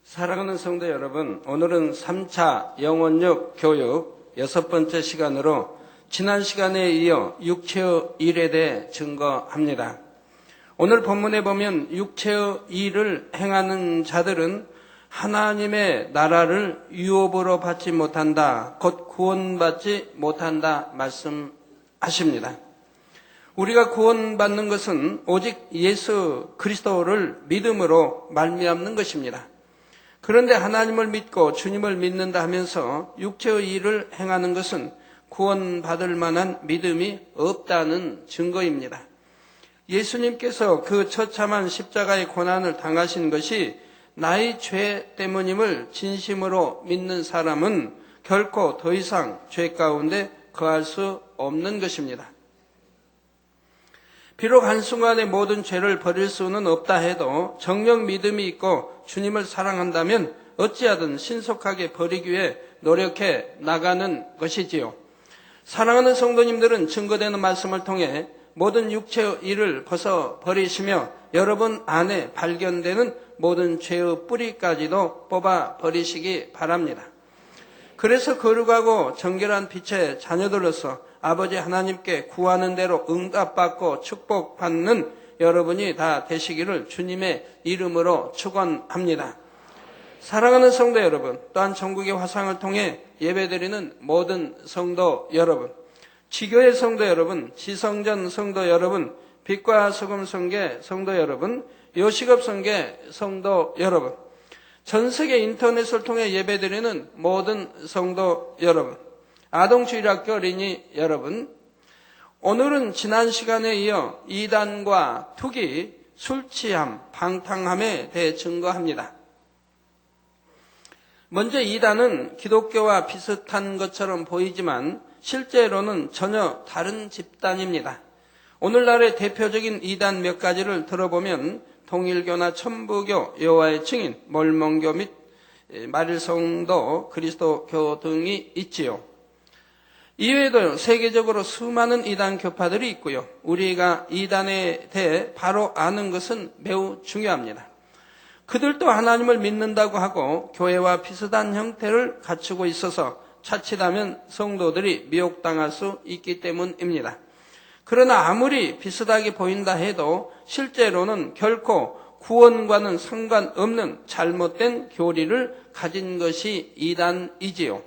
사랑하는 성도 여러분, 오늘은 3차 영혼력 교육 6번째 시간으로 지난 시간에 이어 육체의 일에 대해 증거합니다. 오늘 본문에 보면 육체의 일을 행하는 자들은 하나님의 나라를 유업으로 받지 못한다, 곧 구원받지 못한다 말씀하십니다. 우리가 구원받는 것은 오직 예수 그리스도를 믿음으로 말미암는 것입니다. 그런데 하나님을 믿고 주님을 믿는다 하면서 육체의 일을 행하는 것은 구원받을 만한 믿음이 없다는 증거입니다. 예수님께서 그 처참한 십자가의 고난을 당하신 것이 나의 죄 때문임을 진심으로 믿는 사람은 결코 더 이상 죄 가운데 거할 수 없는 것입니다. 비록 한순간에 모든 죄를 버릴 수는 없다 해도 정녕 믿음이 있고 주님을 사랑한다면 어찌하든 신속하게 버리기 위해 노력해 나가는 것이지요. 사랑하는 성도님들은 증거되는 말씀을 통해 모든 육체의 일을 벗어버리시며 여러분 안에 발견되는 모든 죄의 뿌리까지도 뽑아버리시기 바랍니다. 그래서 거룩하고 정결한 빛의 자녀들로서 아버지 하나님께 구하는 대로 응답받고 축복받는 여러분이 다 되시기를 주님의 이름으로 축원합니다. 사랑하는 성도 여러분, 또한 전국의 화상을 통해 예배드리는 모든 성도 여러분, 지교의 성도 여러분, 지성전 성도 여러분, 빛과 소금 성계 성도 여러분, 요식업 성계 성도 여러분, 전 세계 인터넷을 통해 예배드리는 모든 성도 여러분, 아동주일학교 어린이 여러분, 오늘은 지난 시간에 이어 이단과 투기, 술취함, 방탕함에 대해 증거합니다. 먼저 이단은 기독교와 비슷한 것처럼 보이지만 실제로는 전혀 다른 집단입니다. 오늘날의 대표적인 이단 몇 가지를 들어보면 통일교나 천부교, 여호와의 증인, 몰몬교 및 마릴성도, 그리스도교 등이 있지요. 이외에도 세계적으로 수많은 이단 교파들이 있고요. 우리가 이단에 대해 바로 아는 것은 매우 중요합니다. 그들도 하나님을 믿는다고 하고 교회와 비슷한 형태를 갖추고 있어서 자칫하면 성도들이 미혹당할 수 있기 때문입니다. 그러나 아무리 비슷하게 보인다 해도 실제로는 결코 구원과는 상관없는 잘못된 교리를 가진 것이 이단이지요.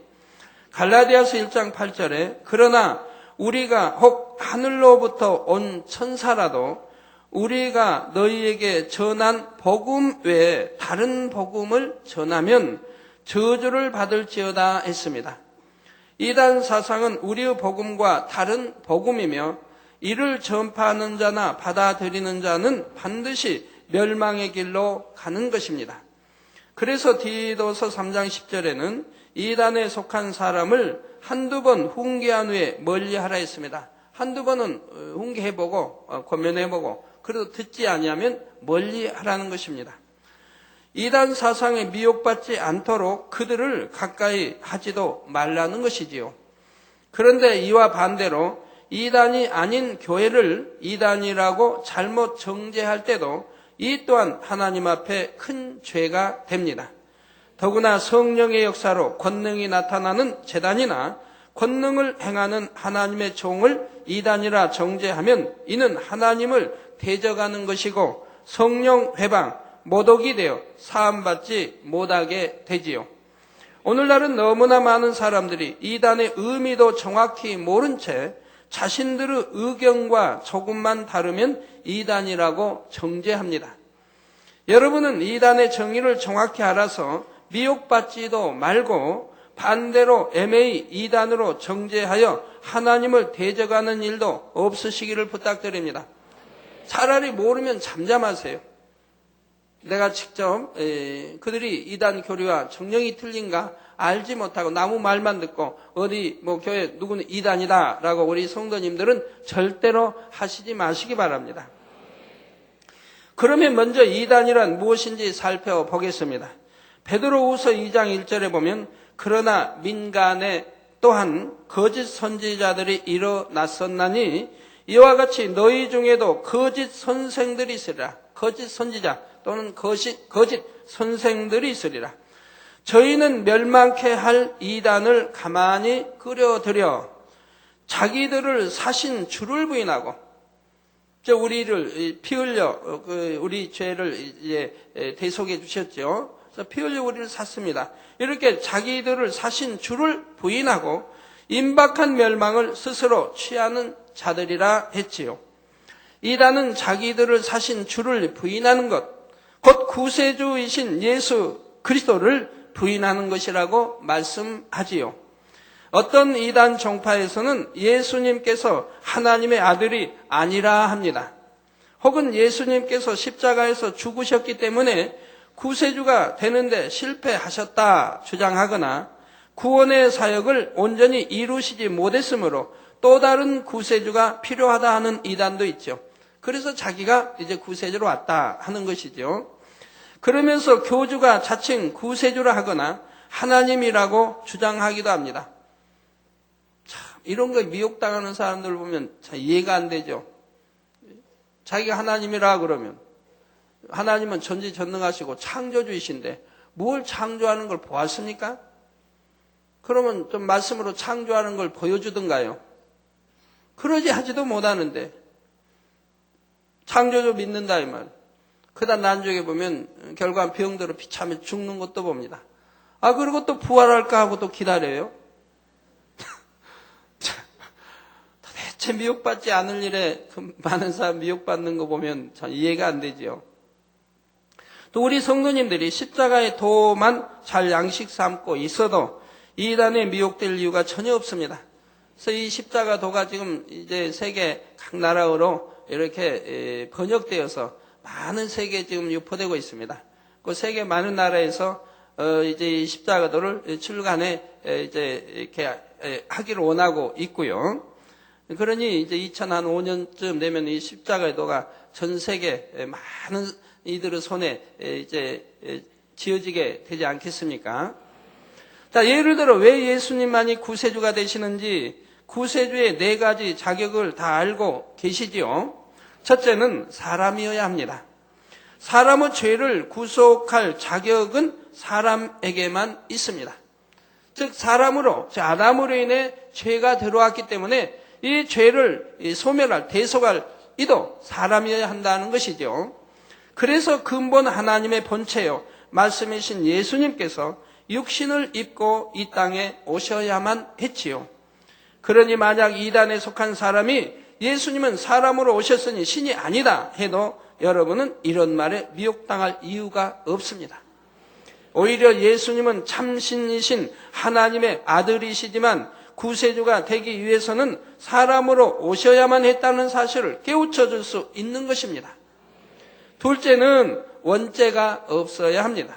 갈라디아서 1장 8절에 그러나 우리가 혹 하늘로부터 온 천사라도 우리가 너희에게 전한 복음 외에 다른 복음을 전하면 저주를 받을지어다 했습니다. 이단 사상은 우리의 복음과 다른 복음이며 이를 전파하는 자나 받아들이는 자는 반드시 멸망의 길로 가는 것입니다. 그래서 디도서 3장 10절에는 이단에 속한 사람을 한두 번 훈계한 후에 멀리하라 했습니다. 한두 번은 훈계해보고 권면해보고 그래도 듣지 아니하면 멀리하라는 것입니다. 이단 사상에 미혹받지 않도록 그들을 가까이 하지도 말라는 것이지요. 그런데 이와 반대로 이단이 아닌 교회를 이단이라고 잘못 정죄할 때도 이 또한 하나님 앞에 큰 죄가 됩니다. 더구나 성령의 역사로 권능이 나타나는 제단이나 권능을 행하는 하나님의 종을 이단이라 정죄하면 이는 하나님을 대적하는 것이고 성령 회방, 모독이 되어 사함받지 못하게 되지요. 오늘날은 너무나 많은 사람들이 이단의 의미도 정확히 모른 채 자신들의 의견과 조금만 다르면 이단이라고 정죄합니다. 여러분은 이단의 정의를 정확히 알아서 미혹받지도 말고 반대로 애매히 이단으로 정죄하여 하나님을 대적하는 일도 없으시기를 부탁드립니다. 차라리 모르면 잠잠하세요. 내가 직접 그들이 이단 교리와 정령이 틀린가 알지 못하고 나무 말만 듣고 어디 교회 누구는 이단이다라고 우리 성도님들은 절대로 하시지 마시기 바랍니다. 그러면 먼저 이단이란 무엇인지 살펴보겠습니다. 베드로후서 2장 1절에 보면 그러나 민간에 또한 거짓 선지자들이 일어났었나니 이와 같이 너희 중에도 거짓 선생들이 있으리라. 거짓 선지자, 또는 거짓 선생들이 있으리라. 저희는 멸망케 할 이단을 가만히 끌어들여 자기들을 사신 주를 부인하고, 우리를 피 흘려 우리 죄를 이제 대속해 주셨죠. 그래서 피 흘려 우리를 샀습니다. 이렇게 자기들을 사신 주를 부인하고 임박한 멸망을 스스로 취하는 자들이라 했지요. 이단은 자기들을 사신 주를 부인하는 것, 곧 구세주이신 예수 그리스도를 부인하는 것이라고 말씀하지요. 어떤 이단 종파에서는 예수님께서 하나님의 아들이 아니라 합니다. 혹은 예수님께서 십자가에서 죽으셨기 때문에 구세주가 되는데 실패하셨다 주장하거나 구원의 사역을 온전히 이루시지 못했으므로 또 다른 구세주가 필요하다 하는 이단도 있죠. 그래서 자기가 이제 구세주로 왔다 하는 것이죠. 그러면서 교주가 자칭 구세주라 하거나 하나님이라고 주장하기도 합니다. 참, 이런 거 미혹당하는 사람들 보면 참 이해가 안 되죠. 자기가 하나님이라 그러면 하나님은 전지전능하시고 창조주이신데 뭘 창조하는 걸 보았습니까? 그러면 좀 말씀으로 창조하는 걸 보여주든가요? 그러지 하지도 못하는데 창조주 믿는다 이 말. 그다 나중에 보면 결국 병들어 비참해 죽는 것도 봅니다. 그리고 또 부활할까 하고 또 기다려요. 도대체 미혹받지 않을 일에 많은 사람 미혹받는 거 보면 참 이해가 안 되지요. 또 우리 성도님들이 십자가의 도만 잘 양식 삼고 있어도 이단에 미혹될 이유가 전혀 없습니다. 그래서 이 십자가 도가 지금 이제 세계 각 나라로 이렇게 번역되어서 많은 세계에 지금 유포되고 있습니다. 그 세계 많은 나라에서 이제 이 십자가도를 출간해 이제 이렇게 하기를 원하고 있고요. 그러니 이제 2005년쯤 되면 이 십자가도가 전 세계 많은 이들의 손에 이제 지어지게 되지 않겠습니까? 자, 예를 들어 왜 예수님만이 구세주가 되시는지 구세주의 4가지 자격을 다 알고 계시지요. 첫째는 사람이어야 합니다. 사람의 죄를 구속할 자격은 사람에게만 있습니다. 즉 사람으로, 아담으로 인해 죄가 들어왔기 때문에 이 죄를 소멸할, 대속할 이도 사람이어야 한다는 것이죠. 그래서 근본 하나님의 본체요 말씀이신 예수님께서 육신을 입고 이 땅에 오셔야만 했지요. 그러니 만약 이단에 속한 사람이 예수님은 사람으로 오셨으니 신이 아니다 해도 여러분은 이런 말에 미혹당할 이유가 없습니다. 오히려 예수님은 참신이신 하나님의 아들이시지만 구세주가 되기 위해서는 사람으로 오셔야만 했다는 사실을 깨우쳐 줄 수 있는 것입니다. 둘째는 원죄가 없어야 합니다.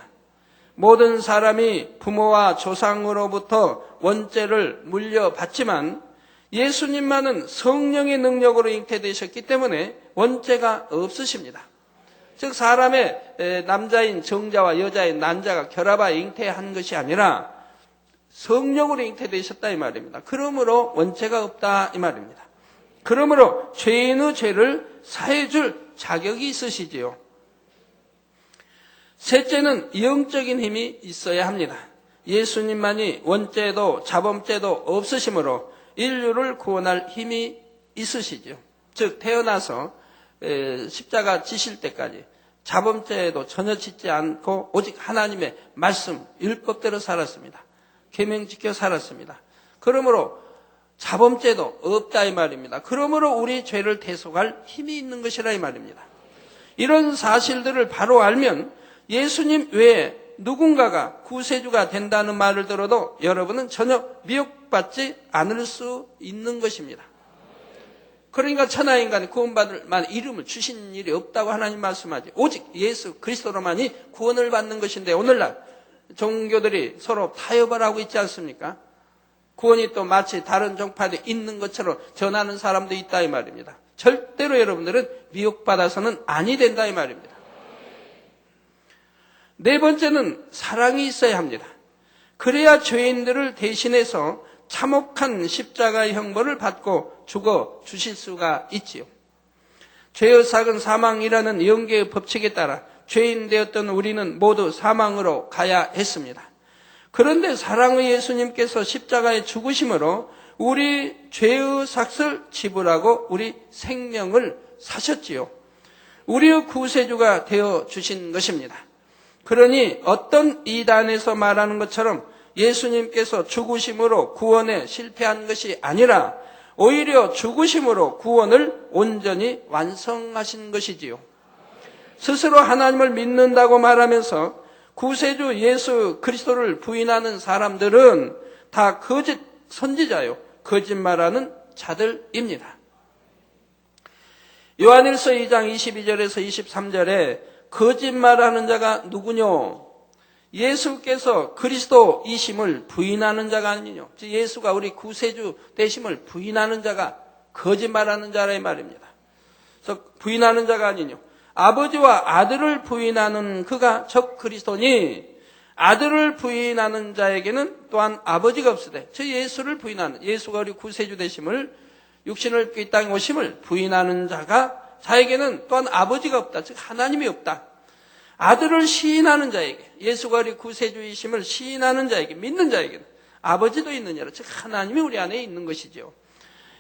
모든 사람이 부모와 조상으로부터 원죄를 물려받지만 예수님만은 성령의 능력으로 잉태되셨기 때문에 원죄가 없으십니다. 즉 사람의 남자인 정자와 여자인 난자가 결합하여 잉태한 것이 아니라 성령으로 잉태되셨다 이 말입니다. 그러므로 원죄가 없다 이 말입니다. 그러므로 죄인의 죄를 사해줄 자격이 있으시지요. 셋째는 영적인 힘이 있어야 합니다. 예수님만이 원죄도 자범죄도 없으시므로 인류를 구원할 힘이 있으시죠. 즉 태어나서 십자가 지실 때까지 자범죄도 전혀 짓지 않고 오직 하나님의 말씀, 율법대로 살았습니다. 계명 지켜 살았습니다. 그러므로 자범죄도 없다 이 말입니다. 그러므로 우리 죄를 대속할 힘이 있는 것이라 이 말입니다. 이런 사실들을 바로 알면 예수님 외에 누군가가 구세주가 된다는 말을 들어도 여러분은 전혀 미혹받지 않을 수 있는 것입니다. 그러니까 천하인간이 구원받을 만한 이름을 주신 일이 없다고 하나님 말씀하지. 오직 예수 그리스도로만이 구원을 받는 것인데 오늘날 종교들이 서로 타협을 하고 있지 않습니까? 구원이 또 마치 다른 종파에 있는 것처럼 전하는 사람도 있다 이 말입니다. 절대로 여러분들은 미혹받아서는 아니 된다 이 말입니다. 네 번째는 사랑이 있어야 합니다. 그래야 죄인들을 대신해서 참혹한 십자가의 형벌을 받고 죽어 주실 수가 있지요. 죄의 삭은 사망이라는 영계의 법칙에 따라 죄인 되었던 우리는 모두 사망으로 가야 했습니다. 그런데 사랑의 예수님께서 십자가에 죽으심으로 우리 죄의 삭을 지불하고 우리 생명을 사셨지요. 우리의 구세주가 되어 주신 것입니다. 그러니 어떤 이단에서 말하는 것처럼 예수님께서 죽으심으로 구원에 실패한 것이 아니라 오히려 죽으심으로 구원을 온전히 완성하신 것이지요. 스스로 하나님을 믿는다고 말하면서 구세주 예수 그리스도를 부인하는 사람들은 다 거짓 선지자요, 거짓말하는 자들입니다. 요한일서 2장 22절에서 23절에 거짓말하는 자가 누구뇨? 예수께서 그리스도이심을 부인하는 자가 아니뇨. 예수가 우리 구세주 되심을 부인하는 자가 거짓말하는 자라 이 말입니다. 그래서 부인하는 자가 아니뇨. 아버지와 아들을 부인하는 그가 적 그리스도니 아들을 부인하는 자에게는 또한 아버지가 없으되 저 예수를 부인하는, 예수가 우리 구세주 되심을, 육신을 입고 이 땅에 오심을 부인하는 자에게는 또한 아버지가 없다. 즉 하나님이 없다. 아들을 시인하는 자에게, 예수가 우리 구세주이심을 시인하는 자에게, 믿는 자에게는 아버지도 있느니라. 즉 하나님이 우리 안에 있는 것이죠.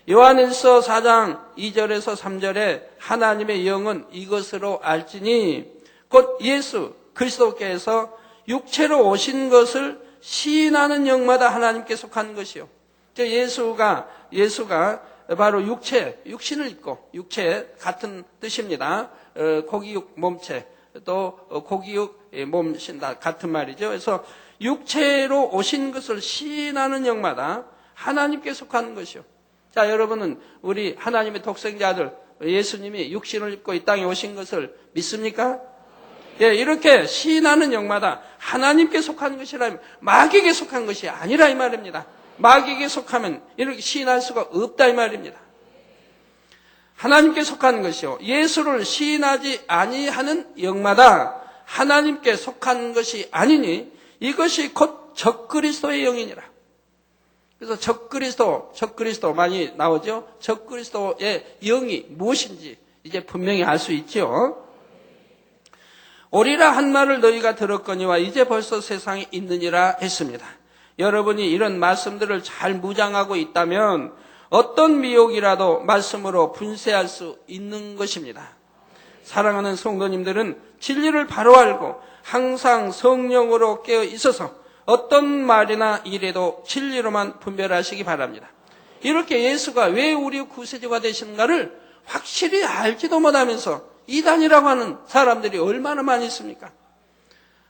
요한일서 4장 2절에서 3절에 하나님의 영은 이것으로 알지니 곧 예수 그리스도께서 육체로 오신 것을 시인하는 영마다 하나님께 속한 것이요. 예수가 바로 육신을 입고, 육체 같은 뜻입니다. 고기육 몸체, 또 고기육 몸신 같은 말이죠. 그래서 육체로 오신 것을 시인하는 영마다 하나님께 속한 것이요. 자, 여러분은 우리 하나님의 독생자들 예수님이 육신을 입고 이 땅에 오신 것을 믿습니까? 예, 이렇게 시인하는 영마다 하나님께 속한 것이라면 마귀에게 속한 것이 아니라 이 말입니다. 마귀에게 속하면 이렇게 시인할 수가 없다 이 말입니다. 하나님께 속한 것이요, 예수를 시인하지 아니하는 영마다 하나님께 속한 것이 아니니 이것이 곧 적그리스도의 영이니라. 그래서 적그리스도 많이 나오죠. 적그리스도의 영이 무엇인지 이제 분명히 알 수 있죠. 오리라 한 말을 너희가 들었거니와 이제 벌써 세상에 있느니라 했습니다. 여러분이 이런 말씀들을 잘 무장하고 있다면 어떤 미혹이라도 말씀으로 분쇄할 수 있는 것입니다. 사랑하는 성도님들은 진리를 바로 알고 항상 성령으로 깨어 있어서 어떤 말이나 일에도 진리로만 분별하시기 바랍니다. 이렇게 예수가 왜 우리 구세주가 되시는가를 확실히 알지도 못하면서 이단이라고 하는 사람들이 얼마나 많이 있습니까?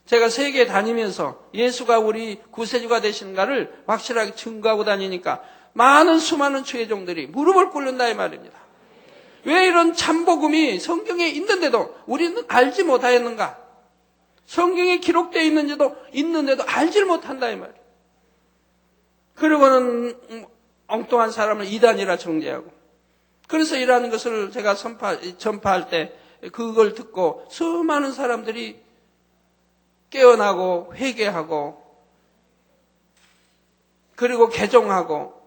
제가 세계 다니면서 예수가 우리 구세주가 되시는가를 확실하게 증거하고 다니니까 많은 수많은 주의종들이 무릎을 꿇는다 이 말입니다. 왜 이런 참복음이 성경에 있는데도 우리는 알지 못하였는가? 성경에 기록되어 있는데도 알지 못한다 이 말이에요. 그리고는 엉뚱한 사람을 이단이라 정죄하고, 그래서 이러한 것을 제가 전파할 때 그걸 듣고 수많은 사람들이 깨어나고 회개하고 그리고 개종하고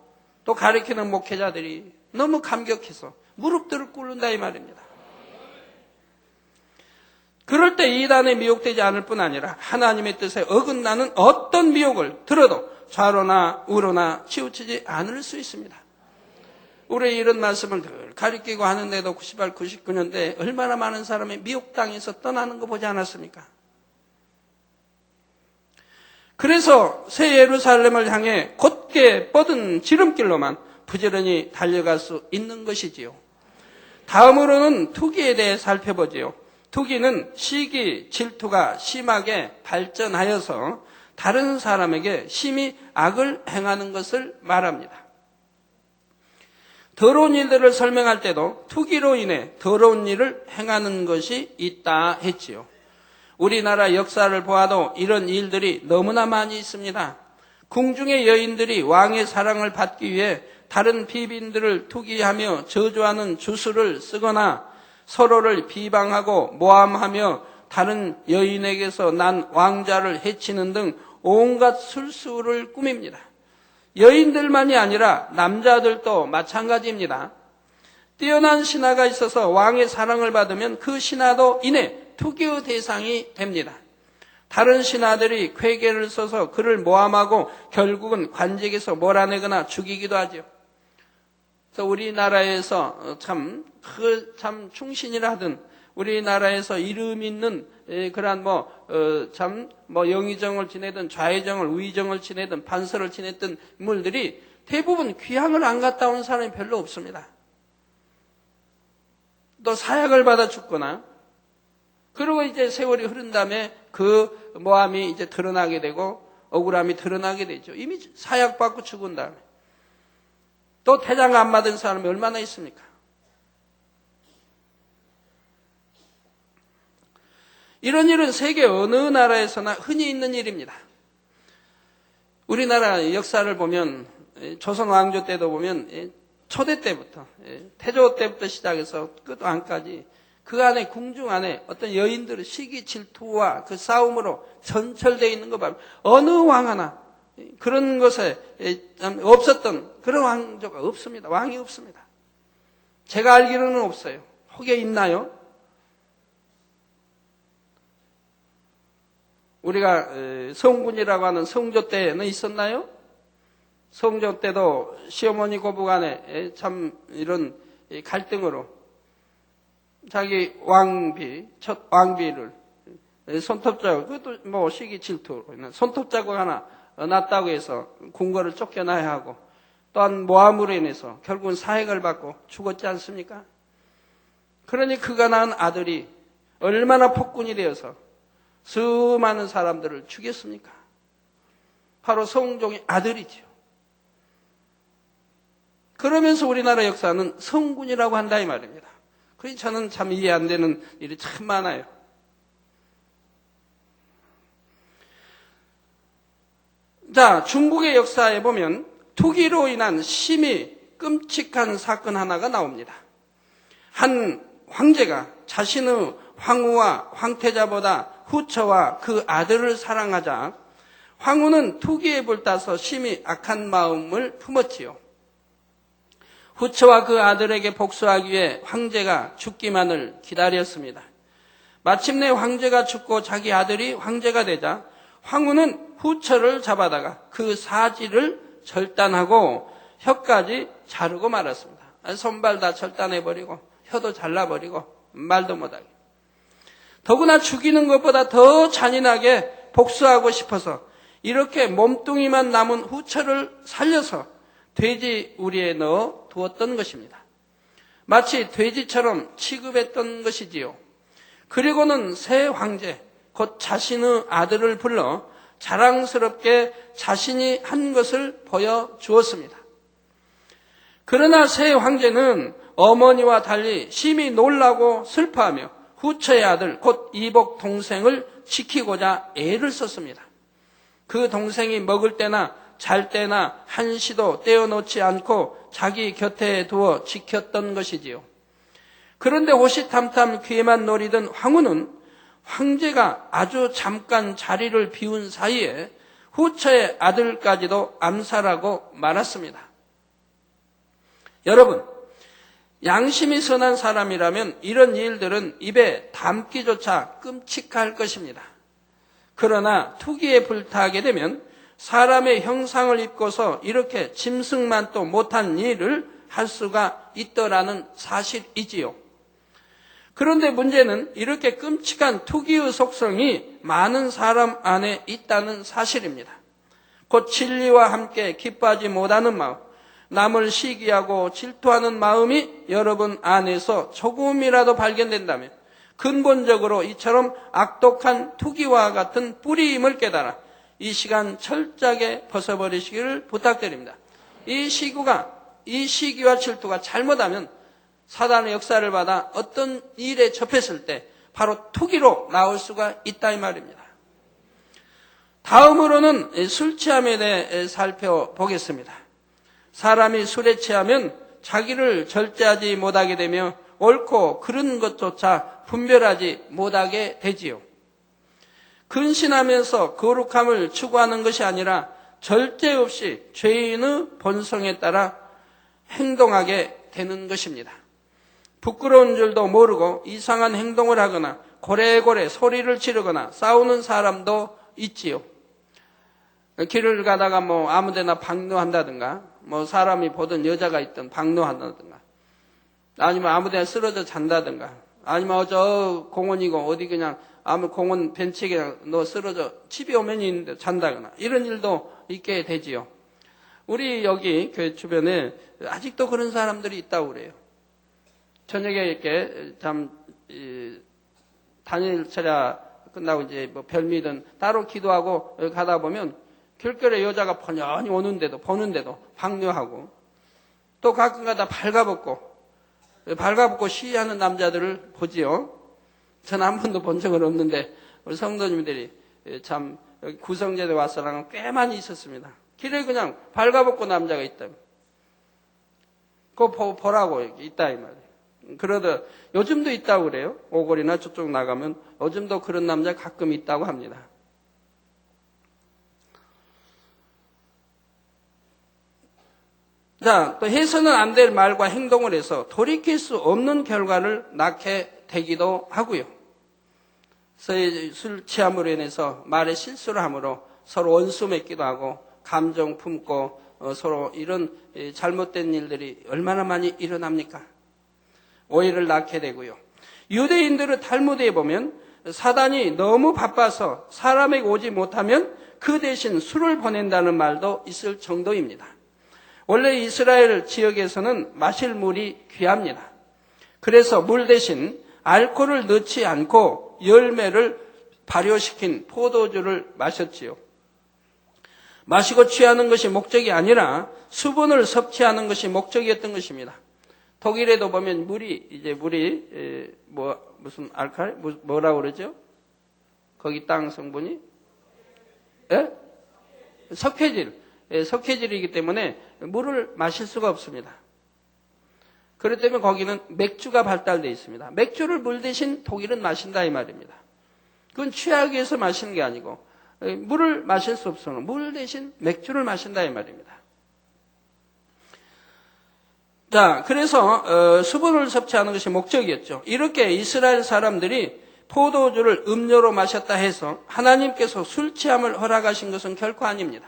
또 가르치는 목회자들이 너무 감격해서 무릎들을 꿇는다 이 말입니다. 그럴 때 이단에 미혹되지 않을 뿐 아니라 하나님의 뜻에 어긋나는 어떤 미혹을 들어도 좌로나 우로나 치우치지 않을 수 있습니다. 우리 이런 말씀을 늘 가르치고 하는데도 98, 99년대에 얼마나 많은 사람이 미혹당해서 떠나는 거 보지 않았습니까? 그래서 새 예루살렘을 향해 곧게 뻗은 지름길로만 부지런히 달려갈 수 있는 것이지요. 다음으로는 투기에 대해 살펴보지요. 투기는 시기, 질투가 심하게 발전하여서 다른 사람에게 심히 악을 행하는 것을 말합니다. 더러운 일들을 설명할 때도 투기로 인해 더러운 일을 행하는 것이 있다 했지요. 우리나라 역사를 보아도 이런 일들이 너무나 많이 있습니다. 궁중의 여인들이 왕의 사랑을 받기 위해 다른 비빈들을 투기하며 저주하는 주술을 쓰거나 서로를 비방하고 모함하며 다른 여인에게서 난 왕자를 해치는 등 온갖 술수를 꾸밉니다. 여인들만이 아니라 남자들도 마찬가지입니다. 뛰어난 신하가 있어서 왕의 사랑을 받으면 그 신하도 이내 투기의 대상이 됩니다. 다른 신하들이 쾌계를 써서 그를 모함하고 결국은 관직에서 몰아내거나 죽이기도 하죠. 그래서 우리나라에서 참 충신이라 하던 우리나라에서 이름 있는 그러한 영의정을 지내든 좌의정을 우의정을 지내든 판서를 지냈던 인물들이 대부분 귀향을 안 갔다 온 사람이 별로 없습니다. 또 사약을 받아 죽거나, 그리고 이제 세월이 흐른 다음에 그 모함이 이제 드러나게 되고 억울함이 드러나게 되죠. 이미 사약 받고 죽은 다음에. 또 대장 안 받은 사람이 얼마나 있습니까? 이런 일은 세계 어느 나라에서나 흔히 있는 일입니다. 우리나라 역사를 보면 조선 왕조 때도 보면 초대 때부터 태조 때부터 시작해서 끝 왕까지 그 안에 궁중 안에 어떤 여인들의 시기 질투와 그 싸움으로 전철되어 있는 거 봐요. 어느 왕 하나 그런 것에 없었던 그런 왕조가 없습니다. 왕이 없습니다. 제가 알기로는 없어요. 혹여 있나요? 우리가 성군이라고 하는 성조 때는 있었나요? 성조 때도 시어머니 고부간에 참 이런 갈등으로 자기 첫 왕비를 손톱자국, 그것도 시기 질투로 손톱자국 하나 났다고 해서 궁궐을 쫓겨나야 하고, 또한 모함으로 인해서 결국은 사형을 받고 죽었지 않습니까? 그러니 그가 낳은 아들이 얼마나 폭군이 되어서 수많은 사람들을 죽였습니까? 바로 성종의 아들이죠. 그러면서 우리나라 역사는 성군이라고 한다 이 말입니다. 그래서 저는 참 이해 안 되는 일이 참 많아요. 자, 중국의 역사에 보면 투기로 인한 심히 끔찍한 사건 하나가 나옵니다. 한 황제가 자신의 황후와 황태자보다 후처와 그 아들을 사랑하자 황후는 투기에 불타서 심히 악한 마음을 품었지요. 후처와 그 아들에게 복수하기 위해 황제가 죽기만을 기다렸습니다. 마침내 황제가 죽고 자기 아들이 황제가 되자 황후는 후처를 잡아다가 그 사지를 절단하고 혀까지 자르고 말았습니다. 손발 다 절단해버리고 혀도 잘라버리고 말도 못하게. 더구나 죽이는 것보다 더 잔인하게 복수하고 싶어서 이렇게 몸뚱이만 남은 후처를 살려서 돼지 우리에 넣어 두었던 것입니다. 마치 돼지처럼 취급했던 것이지요. 그리고는 새 황제, 곧 자신의 아들을 불러 자랑스럽게 자신이 한 것을 보여주었습니다. 그러나 새 황제는 어머니와 달리 심히 놀라고 슬퍼하며 후처의 아들, 곧 이복 동생을 지키고자 애를 썼습니다. 그 동생이 먹을 때나 잘 때나 한시도 떼어놓지 않고 자기 곁에 두어 지켰던 것이지요. 그런데 호시탐탐 귀에만 노리던 황후는 황제가 아주 잠깐 자리를 비운 사이에 후처의 아들까지도 암살하고 말았습니다. 여러분, 양심이 선한 사람이라면 이런 일들은 입에 담기조차 끔찍할 것입니다. 그러나 투기에 불타게 되면 사람의 형상을 입고서 이렇게 짐승만도 못한 일을 할 수가 있더라는 사실이지요. 그런데 문제는 이렇게 끔찍한 투기의 속성이 많은 사람 안에 있다는 사실입니다. 곧 진리와 함께 기뻐하지 못하는 마음, 남을 시기하고 질투하는 마음이 여러분 안에서 조금이라도 발견된다면 근본적으로 이처럼 악독한 투기와 같은 뿌리임을 깨달아 이 시간 철저하게 벗어버리시기를 부탁드립니다. 이 시기와 질투가 잘못하면 사단의 역사를 받아 어떤 일에 접했을 때 바로 투기로 나올 수가 있다 이 말입니다. 다음으로는 술 취함에 대해 살펴보겠습니다. 사람이 술에 취하면 자기를 절제하지 못하게 되며 옳고 그른 것조차 분별하지 못하게 되지요. 근신하면서 거룩함을 추구하는 것이 아니라 절제 없이 죄인의 본성에 따라 행동하게 되는 것입니다. 부끄러운 줄도 모르고 이상한 행동을 하거나 고래고래 소리를 지르거나 싸우는 사람도 있지요. 길을 가다가 뭐 아무데나 방뇨한다든가, 뭐 사람이 보던 여자가 있던 방뇨한다든가, 아니면 아무데나 쓰러져 잔다든가, 아니면 저 공원이고 어디 그냥 아무 공원 벤치에 그냥 너 쓰러져 집에 오면 있는데 잔다거나 이런 일도 있게 되지요. 우리 여기 교회 주변에 아직도 그런 사람들이 있다고 그래요. 저녁에 이렇게 단일 철야 끝나고 이제 뭐 별미든 따로 기도하고 가다 보면 길거리에 여자가 번연히 오는데도 보는데도 방뇨하고, 또 가끔가다 발가벗고 시위하는 남자들을 보지요. 저는 한 번도 본 적은 없는데 우리 성도님들이 참 구성제대 와서랑은 꽤 많이 있었습니다. 길에 그냥 발가벗고 남자가 있다. 그거 보라고 있다 이 말이에요. 그러다 요즘도 있다고 그래요. 오골이나 저쪽 나가면 요즘도 그런 남자 가끔 있다고 합니다. 자, 또 해서는 안 될 말과 행동을 해서 돌이킬 수 없는 결과를 낳게 되기도 하고요. 술 취함으로 인해서 말에 실수를 함으로 서로 원수 맺기도 하고 감정 품고 서로 이런 잘못된 일들이 얼마나 많이 일어납니까? 오해를 낳게 되고요. 유대인들의 탈무드에 보면 사단이 너무 바빠서 사람에게 오지 못하면 그 대신 술을 보낸다는 말도 있을 정도입니다. 원래 이스라엘 지역에서는 마실 물이 귀합니다. 그래서 물 대신 알코올을 넣지 않고 열매를 발효시킨 포도주를 마셨지요. 마시고 취하는 것이 목적이 아니라 수분을 섭취하는 것이 목적이었던 것입니다. 독일에도 보면 물이 무슨 알칼리 뭐라고 그러죠? 거기 땅 성분이 석회질이기 때문에 물을 마실 수가 없습니다. 그렇기 때문에 거기는 맥주가 발달되어 있습니다. 맥주를 물 대신 독일은 마신다 이 말입니다. 그건 취하기 위해서 마시는 게 아니고 물을 마실 수 없어서 물 대신 맥주를 마신다 이 말입니다. 자, 그래서 수분을 섭취하는 것이 목적이었죠. 이렇게 이스라엘 사람들이 포도주를 음료로 마셨다 해서 하나님께서 술 취함을 허락하신 것은 결코 아닙니다.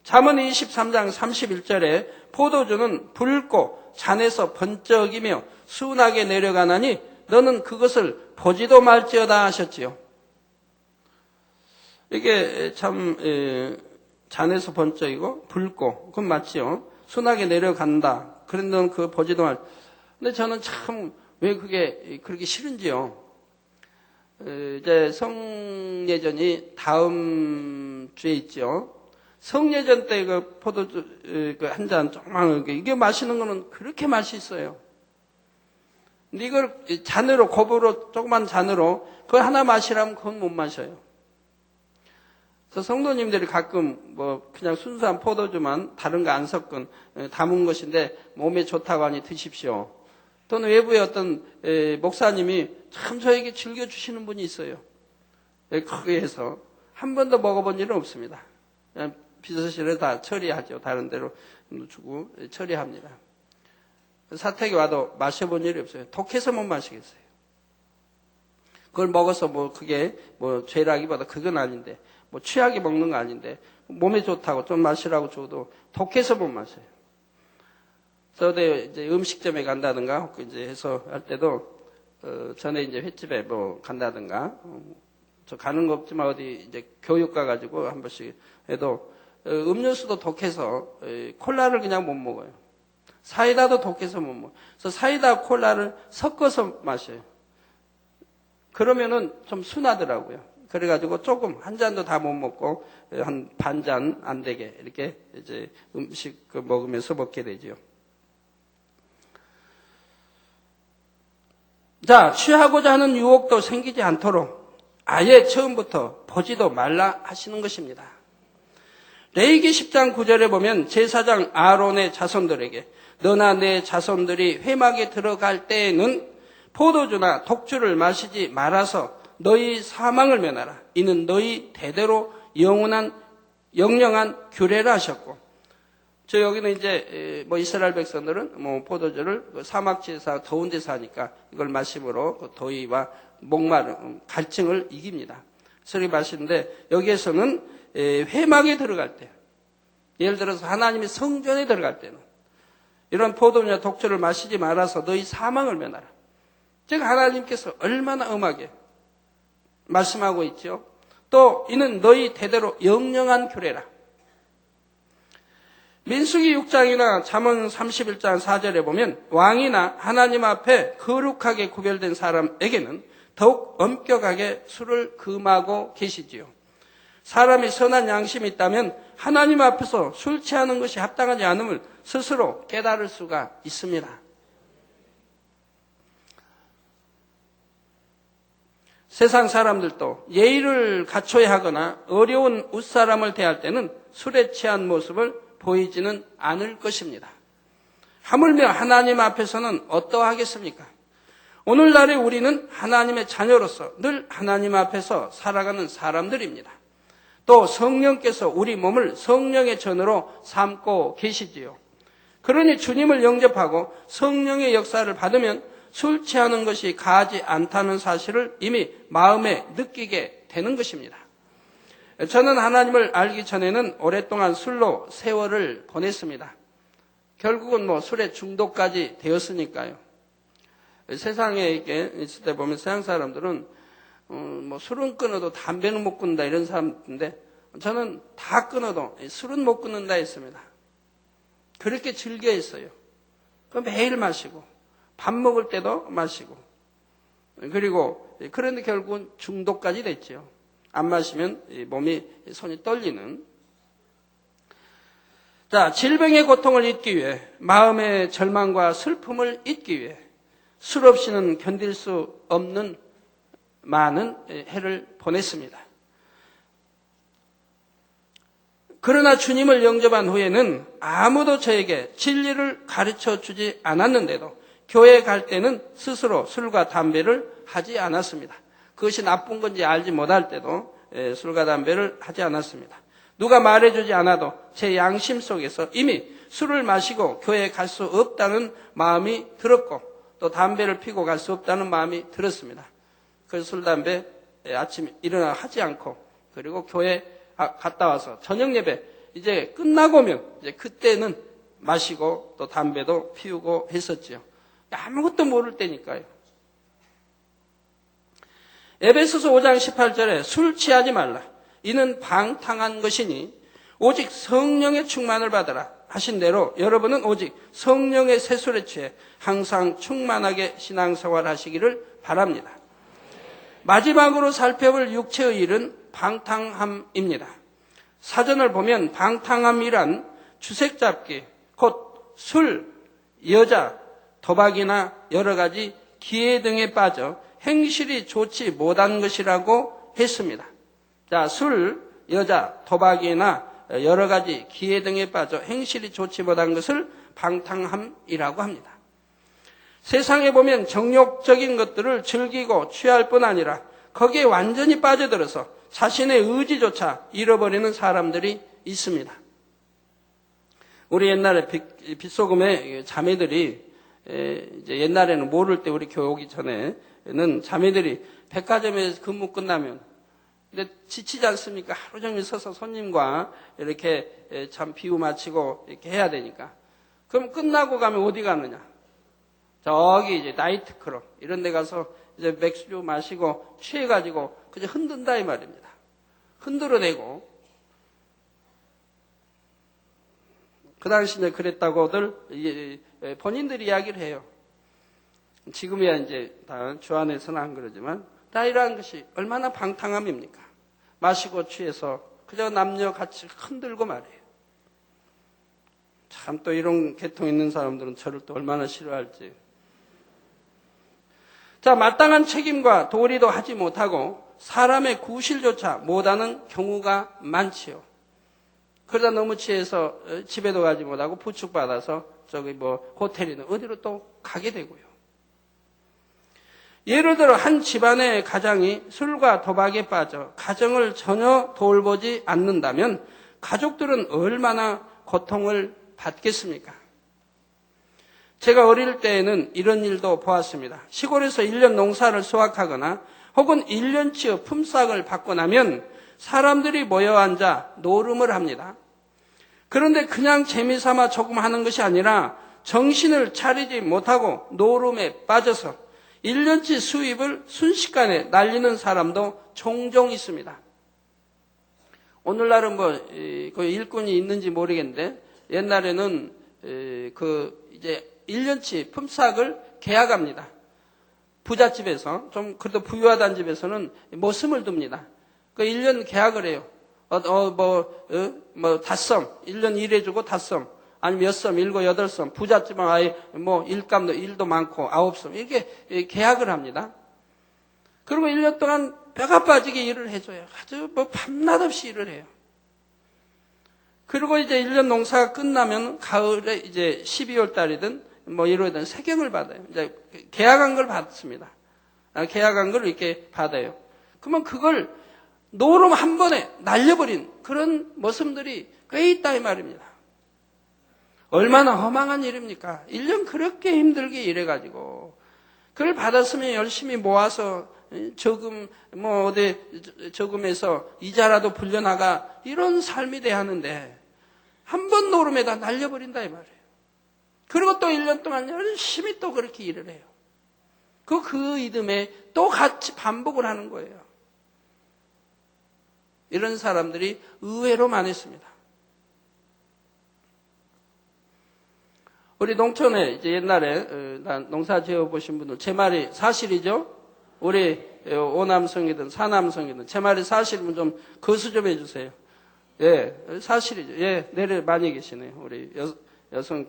잠언 23장 31절에 포도주는 붉고 잔에서 번쩍이며 순하게 내려가나니 너는 그것을 보지도 말지어다 하셨지요. 이게 참 잔에서 번쩍이고 붉고 그건 맞지요. 순하게 내려간다. 그런 넌 그거 보지도 말. 근데 저는 참 왜 그게 그렇게 싫은지요. 이제 성예전이 다음 주에 있죠. 성예전 때 그 포도주 한 잔 조그만 이게 마시는 거는 그렇게 맛있어요. 근데 이걸 잔으로 곱으로 조그만 잔으로 그걸 하나 마시라면 그건 못 마셔요. 그래서 성도님들이 가끔 뭐 그냥 순수한 포도주만 다른 거 안 섞은 담은 것인데 몸에 좋다고 하니 드십시오. 또는 외부에 어떤 목사님이 참 저에게 즐겨주시는 분이 있어요. 크게 해서 한 번도 먹어본 일은 없습니다. 그냥 비서실에 다 처리하죠. 다른 데로 주고 처리합니다. 사택에 와도 마셔본 일이 없어요. 독해서 못 마시겠어요. 그걸 먹어서 뭐 그게 뭐 죄라기보다 그건 아닌데 뭐 취하게 먹는 거 아닌데 몸에 좋다고 좀 마시라고 줘도 독해서 못 마셔요. 저도 이제 음식점에 간다든가 이제 해서 할 때도 전에 이제 횟집에 뭐 간다든가 저 가는 거 없지만 어디 이제 교육 가가지고 한 번씩 해도 음료수도 독해서 콜라를 그냥 못 먹어요. 사이다도 독해서 못 먹어요. 그래서 사이다 콜라를 섞어서 마셔요. 그러면은 좀 순하더라고요. 그래가지고 조금 한 잔도 다 못 먹고 한 반 잔 안 되게 이렇게 이제 음식 먹으면서 먹게 되죠. 자, 취하고자 하는 유혹도 생기지 않도록 아예 처음부터 보지도 말라 하시는 것입니다. 레위기 10장 9절에 보면 제사장 아론의 자손들에게 너나 내 자손들이 회막에 들어갈 때에는 포도주나 독주를 마시지 말아서 너희 사망을 면하라. 이는 너희 대대로 영원한 규례라 하셨고 저 여기는 이제 뭐 이스라엘 백성들은 뭐 포도주를 사막지에서 더운 데서 하니까 이걸 마심으로 더위와 목마름, 갈증을 이깁니다. 그렇게 마시는데 여기에서는 회막에 들어갈 때, 예를 들어서 하나님의 성전에 들어갈 때는 이런 포도주나 독주를 마시지 말아서 너희 사망을 면하라. 즉 하나님께서 얼마나 엄하게 말씀하고 있죠. 또 이는 너희 대대로 영영한 규례라. 민수기 6장이나 잠언 31장 4절에 보면 왕이나 하나님 앞에 거룩하게 구별된 사람에게는 더욱 엄격하게 술을 금하고 계시지요. 사람이 선한 양심이 있다면 하나님 앞에서 술 취하는 것이 합당하지 않음을 스스로 깨달을 수가 있습니다. 세상 사람들도 예의를 갖춰야 하거나 어려운 윗사람을 대할 때는 술에 취한 모습을 보이지는 않을 것입니다. 하물며 하나님 앞에서는 어떠하겠습니까? 오늘날에 우리는 하나님의 자녀로서 늘 하나님 앞에서 살아가는 사람들입니다. 또 성령께서 우리 몸을 성령의 전으로 삼고 계시지요. 그러니 주님을 영접하고 성령의 역사를 받으면 술 취하는 것이 가하지 않다는 사실을 이미 마음에 느끼게 되는 것입니다. 저는 하나님을 알기 전에는 오랫동안 술로 세월을 보냈습니다. 결국은 뭐 술에 중독까지 되었으니까요. 세상에 있을 때 보면 서양 사람들은 뭐 술은 끊어도 담배는 못 끊는다 이런 사람인데 저는 다 끊어도 술은 못 끊는다 했습니다. 그렇게 즐겨 했어요. 매일 마시고 밥 먹을 때도 마시고 그리고 그런데 결국은 중독까지 됐죠. 안 마시면 몸이 손이 떨리는. 자, 질병의 고통을 잊기 위해 마음의 절망과 슬픔을 잊기 위해 술 없이는 견딜 수 없는 많은 해를 보냈습니다. 그러나 주님을 영접한 후에는 아무도 저에게 진리를 가르쳐 주지 않았는데도 교회에 갈 때는 스스로 술과 담배를 하지 않았습니다. 그것이 나쁜 건지 알지 못할 때도 술과 담배를 하지 않았습니다. 누가 말해주지 않아도 제 양심 속에서 이미 술을 마시고 교회에 갈 수 없다는 마음이 들었고 또 담배를 피고 갈 수 없다는 마음이 들었습니다. 그래서 술, 담배 아침에 일어나 하지 않고 그리고 교회 갔다 와서 저녁 예배 이제 끝나고 오면 이제 그때는 마시고 또 담배도 피우고 했었지요. 아무것도 모를 때니까요. 에베소서 5장 18절에 술 취하지 말라. 이는 방탕한 것이니 오직 성령의 충만을 받으라 하신 대로 여러분은 오직 성령의 세술에 취해 항상 충만하게 신앙생활 하시기를 바랍니다. 마지막으로 살펴볼 육체의 일은 방탕함입니다. 사전을 보면 방탕함이란 주색잡기, 곧 술, 여자, 도박이나 여러 가지 기회 등에 빠져 행실이 좋지 못한 것이라고 했습니다. 자, 술, 여자, 도박이나 여러 가지 기회 등에 빠져 행실이 좋지 못한 것을 방탕함이라고 합니다. 세상에 보면 정욕적인 것들을 즐기고 취할 뿐 아니라 거기에 완전히 빠져들어서 자신의 의지조차 잃어버리는 사람들이 있습니다. 우리 옛날에 빗소금의 자매들이 이제 옛날에는 모를 때 우리 교회 오기 전에는 자매들이 백화점에서 근무 끝나면 근데 지치지 않습니까? 하루 종일 서서 손님과 이렇게 참 비유 마치고 이렇게 해야 되니까. 그럼 끝나고 가면 어디 가느냐? 저기 이제 나이트 클럽 이런 데 가서 이제 맥주 마시고 취해가지고 그저 흔든다 이 말입니다. 흔들어대고 그 당시 이제 그랬다고들 본인들이 이야기를 해요. 지금이야 이제 다 주 안에서는 안 그러지만 다 이러한 것이 얼마나 방탕함입니까? 마시고 취해서 그저 남녀 같이 흔들고 말이에요. 참 또 이런 계통 있는 사람들은 저를 또 얼마나 싫어할지. 자, 마땅한 책임과 도리도 하지 못하고 사람의 구실조차 못하는 경우가 많지요. 그러다 너무 취해서 집에도 가지 못하고 부축받아서 저기 뭐 호텔이나 어디로 또 가게 되고요. 예를 들어 한 집안의 가장이 술과 도박에 빠져 가정을 전혀 돌보지 않는다면 가족들은 얼마나 고통을 받겠습니까? 제가 어릴 때에는 이런 일도 보았습니다. 시골에서 1년 농사를 수확하거나 혹은 1년치의 품삯을 받고 나면 사람들이 모여 앉아 노름을 합니다. 그런데 그냥 재미삼아 조금 하는 것이 아니라 정신을 차리지 못하고 노름에 빠져서 1년치 수입을 순식간에 날리는 사람도 종종 있습니다. 오늘날은 그 일꾼이 있는지 모르겠는데 옛날에는 이제 1년치 품삯을 계약합니다. 부잣집에서 좀 그래도 부유하다는 집에서는 모슴을 둡니다. 그 1년 계약을 해요. 닷섬 1년 일해주고 닷섬 아니면 몇 섬, 7, 8섬 부잣집은 아예 일도 많고 9섬 이렇게 계약을 합니다. 그리고 1년 동안 뼈가 빠지게 일을 해줘요. 아주 밤낮 없이 일을 해요. 그리고 이제 1년 농사가 끝나면 가을에 이제 12월 달이든 이러든 세경을 받아요. 이제 계약한 걸 받습니다. 계약한 걸 이렇게 받아요. 그러면 그걸 노름 한 번에 날려버린 그런 모습들이 꽤 있다 이 말입니다. 얼마나 허망한 일입니까? 1년 그렇게 힘들게 일해가지고 그걸 받았으면 열심히 모아서 저금해서 이자라도 불려나가 이런 삶이 돼야 하는데 한 번 노름에다 날려버린다 이 말이에요. 그리고 또 1년 동안 열심히 또 그렇게 일을 해요. 그 이듬해 또 같이 반복을 하는 거예요. 이런 사람들이 의외로 많았습니다. 우리 농촌에 이제 옛날에 농사 지어 보신 분들 제 말이 사실이죠? 우리 오남성이든 사남성이든 제 말이 사실이면 좀 거수 좀 해주세요. 예, 사실이죠. 예, 내려 많이 계시네요. 우리 여성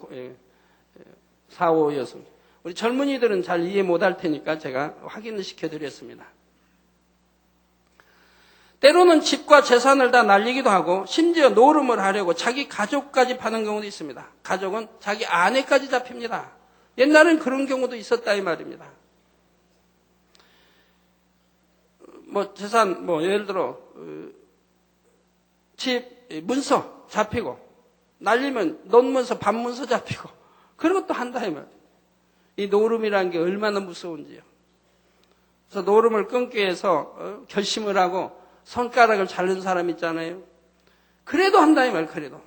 4, 5 여성. 우리 젊은이들은 잘 이해 못할 테니까 제가 확인을 시켜드렸습니다. 때로는 집과 재산을 다 날리기도 하고 심지어 노름을 하려고 자기 가족까지 파는 경우도 있습니다. 가족은 자기 아내까지 잡힙니다. 옛날엔 그런 경우도 있었다 이 말입니다. 재산 예를 들어 집 문서 잡히고 날리면 논문서 반문서 잡히고 그런 것도 한다 이 말이에요. 이 노름이라는 게 얼마나 무서운지요. 그래서 노름을 끊기 위해서 결심을 하고 손가락을 자른 사람 있잖아요. 그래도 한다 이 말, 그래도.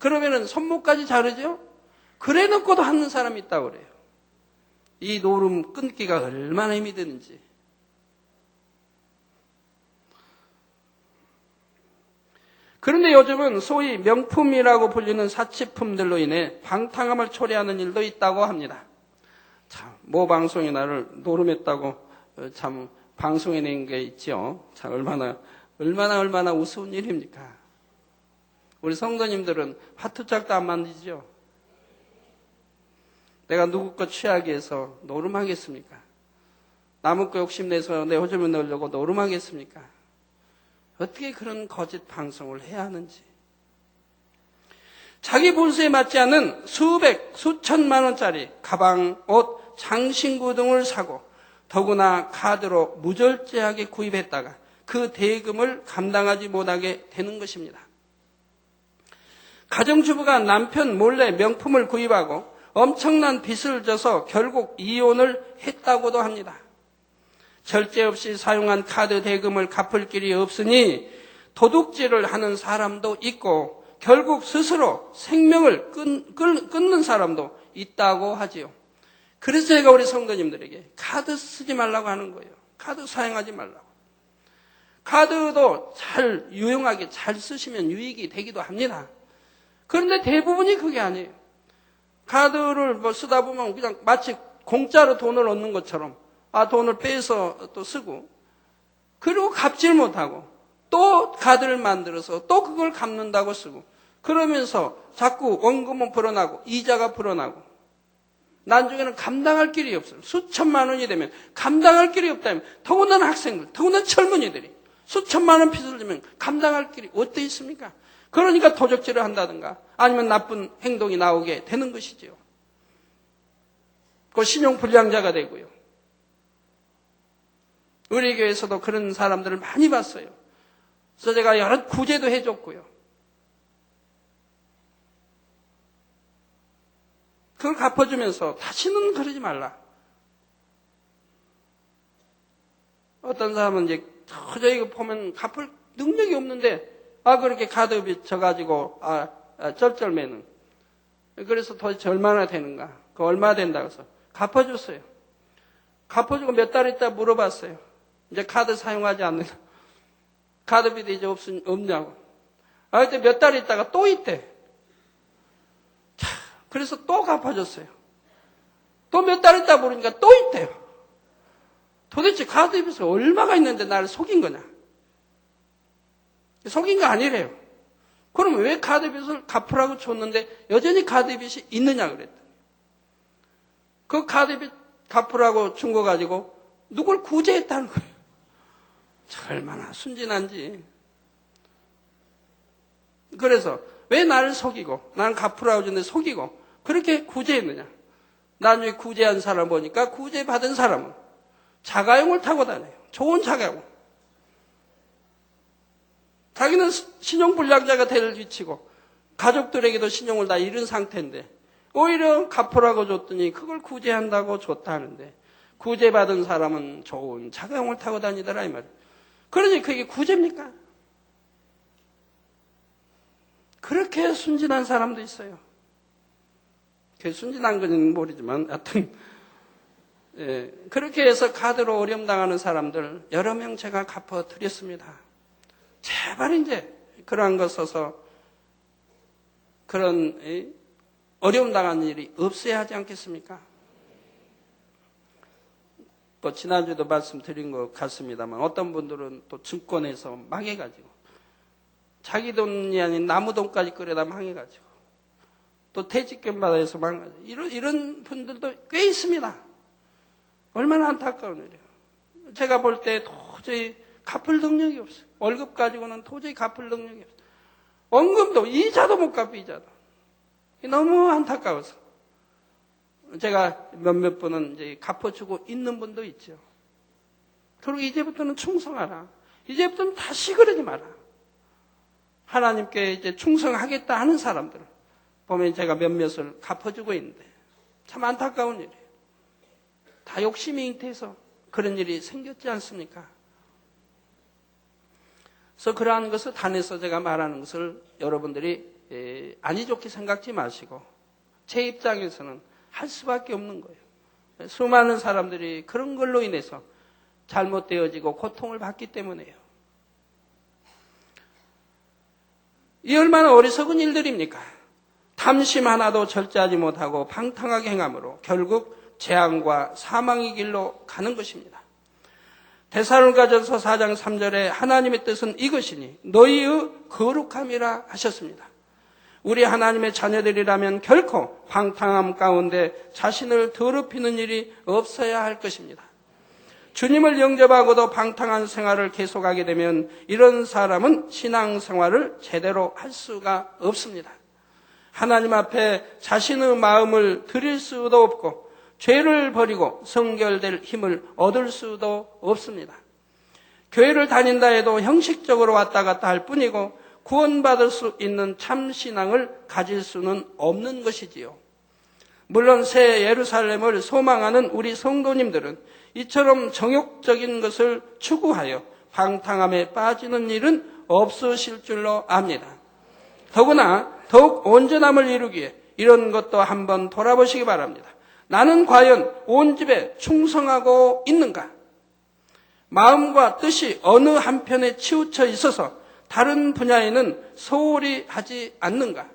그러면은 손목까지 자르죠? 그래 놓고도 하는 사람이 있다고 그래요. 이 노름 끊기가 얼마나 힘이 드는지. 그런데 요즘은 소위 명품이라고 불리는 사치품들로 인해 방탕함을 초래하는 일도 있다고 합니다. 참, 모 방송이 나를 노름했다고 참 방송에 낸 게 있죠. 참 얼마나 우스운 일입니까? 우리 성도님들은 화투짝도 안 만지죠. 내가 누구 거 취하기 위해서 노름하겠습니까? 남의 거 욕심내서 내 호주머니 넣으려고 노름하겠습니까? 어떻게 그런 거짓 방송을 해야 하는지. 자기 본수에 맞지 않는 수백, 수천만 원짜리 가방, 옷, 장신구 등을 사고 더구나 카드로 무절제하게 구입했다가 그 대금을 감당하지 못하게 되는 것입니다. 가정주부가 남편 몰래 명품을 구입하고 엄청난 빚을 져서 결국 이혼을 했다고도 합니다. 절제 없이 사용한 카드 대금을 갚을 길이 없으니 도둑질을 하는 사람도 있고 결국 스스로 생명을 끊는 사람도 있다고 하지요. 그래서 제가 우리 성도님들에게 카드 쓰지 말라고 하는 거예요. 카드 사용하지 말라고. 카드도 잘 유용하게 잘 쓰시면 유익이 되기도 합니다. 그런데 대부분이 그게 아니에요. 카드를 쓰다 보면 그냥 마치 공짜로 돈을 얻는 것처럼 돈을 빼서 또 쓰고 그리고 갚질 못하고 또 카드를 만들어서 또 그걸 갚는다고 쓰고 그러면서 자꾸 원금은 불어나고 이자가 불어나고 나중에는 감당할 길이 없어요. 수천만 원이 되면 감당할 길이 없다면 더군다나 학생들, 더군다나 젊은이들이 수천만 원 빚을 지면 감당할 길이 어디 있습니까? 그러니까 도적질을 한다든가 아니면 나쁜 행동이 나오게 되는 것이지요. 그 신용불량자가 되고요. 우리 교회에서도 그런 사람들을 많이 봤어요. 그래서 제가 여러 구제도 해줬고요. 그걸 갚아주면서 다시는 그러지 말라. 어떤 사람은 이제 도저히 보면 갚을 능력이 없는데, 그렇게 카드비 져가지고, 쩔쩔매는. 그래서 도대체 얼마나 되는가? 그 얼마 된다고 해서 갚아줬어요. 갚아주고 몇 달 있다 물어봤어요. 이제 카드 사용하지 않는다. 카드비도 이제 없냐고. 그때 몇 달 있다가 또 있대. 자, 그래서 또 갚아줬어요. 또 몇 달 있다 물으니까 또 있대요. 도대체 카드비에서 얼마가 있는데 나를 속인 거냐? 속인 거 아니래요. 그럼 왜 카드빚을 갚으라고 줬는데 여전히 카드빚이 있느냐 그랬더니, 그 카드빚 갚으라고 준 거 가지고 누굴 구제했다는 거예요. 얼마나 순진한지. 그래서 왜 나를 속이고, 나는 갚으라고 줬는데 속이고 그렇게 구제했느냐. 나중에 구제한 사람 보니까 구제받은 사람은 자가용을 타고 다녀요. 좋은 자가용. 자기는 신용불량자가 될 위치고 가족들에게도 신용을 다 잃은 상태인데 오히려 갚으라고 줬더니 그걸 구제한다고 줬다는데, 구제받은 사람은 좋은 자가용을 타고 다니더라 이 말이에요. 그러니 그게 구제입니까? 그렇게 순진한 사람도 있어요. 그게 순진한 건지는 모르지만 하여튼 그렇게 해서 카드로 어려움 당하는 사람들 여러 명 제가 갚아드렸습니다. 제발 이제 그러한 것 써서 그런 어려움 당하는 일이 없어야 하지 않겠습니까? 뭐 지난주에도 말씀드린 것 같습니다만 어떤 분들은 또 증권에서 망해가지고 자기 돈이 아닌 나무 돈까지 끌어다 망해가지고 또 퇴직금 받아서 망해가지고 이런 분들도 꽤 있습니다. 얼마나 안타까운 일이에요. 제가 볼 때 도저히 갚을 능력이 없어요. 월급 가지고는 도저히 갚을 능력이 없어요. 원금도 이자도 못 갚고 이자도. 너무 안타까워서 제가 몇몇 분은 이제 갚아주고 있는 분도 있죠. 그리고 이제부터는 충성하라. 이제부터는 다시 그러지 마라. 하나님께 이제 충성하겠다 하는 사람들 보면 제가 몇몇을 갚아주고 있는데 참 안타까운 일이에요. 다 욕심이 잉태해서 그런 일이 생겼지 않습니까? 그래서 그러한 것을 단에서 제가 말하는 것을 여러분들이 아니 좋게 생각지 마시고 제 입장에서는 할 수밖에 없는 거예요. 수많은 사람들이 그런 걸로 인해서 잘못되어지고 고통을 받기 때문에요. 이 얼마나 어리석은 일들입니까? 탐심 하나도 절제하지 못하고 방탕하게 행함으로 결국 재앙과 사망의 길로 가는 것입니다. 데살로니가전서 4장 3절에 하나님의 뜻은 이것이니 너희의 거룩함이라 하셨습니다. 우리 하나님의 자녀들이라면 결코 방탕함 가운데 자신을 더럽히는 일이 없어야 할 것입니다. 주님을 영접하고도 방탕한 생활을 계속하게 되면 이런 사람은 신앙생활을 제대로 할 수가 없습니다. 하나님 앞에 자신의 마음을 드릴 수도 없고 죄를 버리고 성결될 힘을 얻을 수도 없습니다. 교회를 다닌다 해도 형식적으로 왔다 갔다 할 뿐이고 구원받을 수 있는 참 신앙을 가질 수는 없는 것이지요. 물론 새 예루살렘을 소망하는 우리 성도님들은 이처럼 정욕적인 것을 추구하여 방탕함에 빠지는 일은 없으실 줄로 압니다. 더구나 더욱 온전함을 이루기 위해 이런 것도 한번 돌아보시기 바랍니다. 나는 과연 온 집에 충성하고 있는가? 마음과 뜻이 어느 한편에 치우쳐 있어서 다른 분야에는 소홀히 하지 않는가?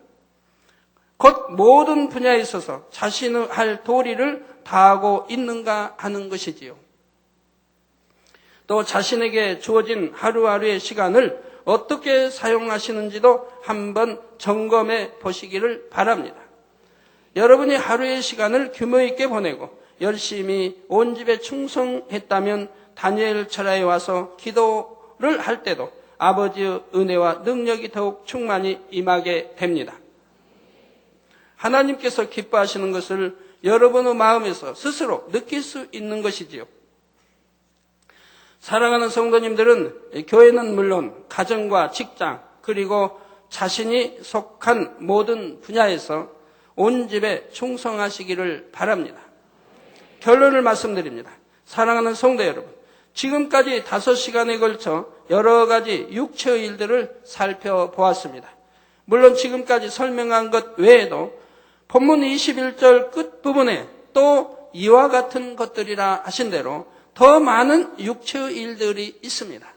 곧 모든 분야에 있어서 자신의 할 도리를 다하고 있는가 하는 것이지요. 또 자신에게 주어진 하루하루의 시간을 어떻게 사용하시는지도 한번 점검해 보시기를 바랍니다. 여러분이 하루의 시간을 규모 있게 보내고 열심히 온 집에 충성했다면 다니엘 철야에 와서 기도를 할 때도 아버지의 은혜와 능력이 더욱 충만히 임하게 됩니다. 하나님께서 기뻐하시는 것을 여러분의 마음에서 스스로 느낄 수 있는 것이지요. 사랑하는 성도님들은 교회는 물론 가정과 직장 그리고 자신이 속한 모든 분야에서 온 집에 충성하시기를 바랍니다. 결론을 말씀드립니다. 사랑하는 성도 여러분, 지금까지 5시간에 걸쳐 여러 가지 육체의 일들을 살펴보았습니다. 물론 지금까지 설명한 것 외에도 본문 21절 끝부분에 또 이와 같은 것들이라 하신 대로 더 많은 육체의 일들이 있습니다.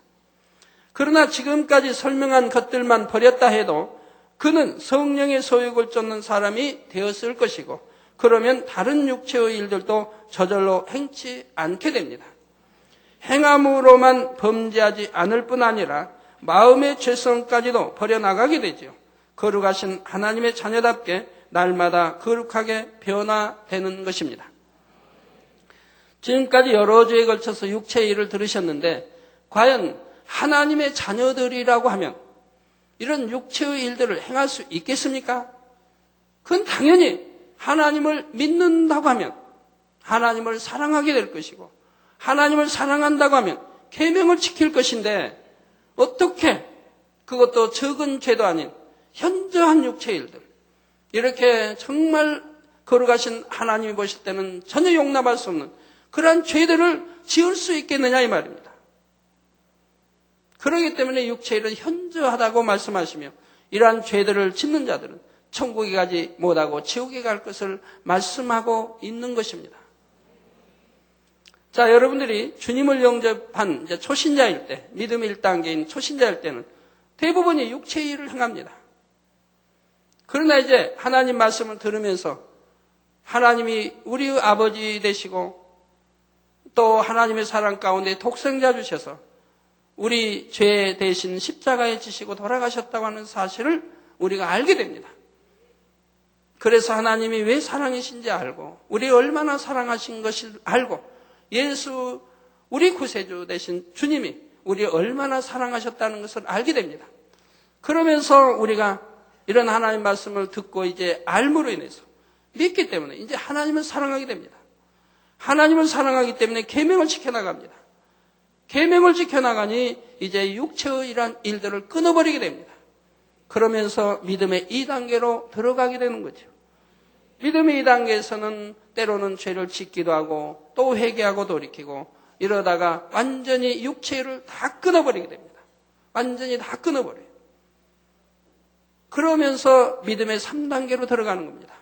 그러나 지금까지 설명한 것들만 버렸다 해도 그는 성령의 소욕을 쫓는 사람이 되었을 것이고, 그러면 다른 육체의 일들도 저절로 행치 않게 됩니다. 행함으로만 범죄하지 않을 뿐 아니라 마음의 죄성까지도 버려나가게 되죠. 거룩하신 하나님의 자녀답게 날마다 거룩하게 변화되는 것입니다. 지금까지 여러 주에 걸쳐서 육체의 일을 들으셨는데, 과연 하나님의 자녀들이라고 하면 이런 육체의 일들을 행할 수 있겠습니까? 그건 당연히 하나님을 믿는다고 하면 하나님을 사랑하게 될 것이고, 하나님을 사랑한다고 하면 계명을 지킬 것인데, 어떻게 그것도 적은 죄도 아닌 현저한 육체의 일들, 이렇게 정말 거룩하신 하나님이 보실 때는 전혀 용납할 수 없는 그러한 죄들을 지을 수 있겠느냐 이 말입니다. 그렇기 때문에 육체일은 현저하다고 말씀하시며, 이러한 죄들을 짓는 자들은 천국에 가지 못하고 지옥에 갈 것을 말씀하고 있는 것입니다. 자, 여러분들이 주님을 영접한 이제 초신자일 때, 믿음의 1단계인 초신자일 때는 대부분이 육체의 일을 행합니다. 그러나 이제 하나님 말씀을 들으면서 하나님이 우리의 아버지 되시고 또 하나님의 사랑 가운데 독생자 주셔서 우리 죄 대신 십자가에 지시고 돌아가셨다고 하는 사실을 우리가 알게 됩니다. 그래서 하나님이 왜 사랑이신지 알고, 우리 얼마나 사랑하신 것을 알고, 예수 우리 구세주 되신 주님이 우리 얼마나 사랑하셨다는 것을 알게 됩니다. 그러면서 우리가 이런 하나님 말씀을 듣고 이제 알므로 인해서 믿기 때문에 이제 하나님을 사랑하게 됩니다. 하나님을 사랑하기 때문에 계명을 지켜나갑니다. 계명을 지켜나가니 이제 육체의 이러한 일들을 끊어버리게 됩니다. 그러면서 믿음의 2단계로 들어가게 되는 거죠. 믿음의 2단계에서는 때로는 죄를 짓기도 하고 또 회개하고 돌이키고, 이러다가 완전히 육체를 다 끊어버리게 됩니다. 완전히 다 끊어버려요. 그러면서 믿음의 3단계로 들어가는 겁니다.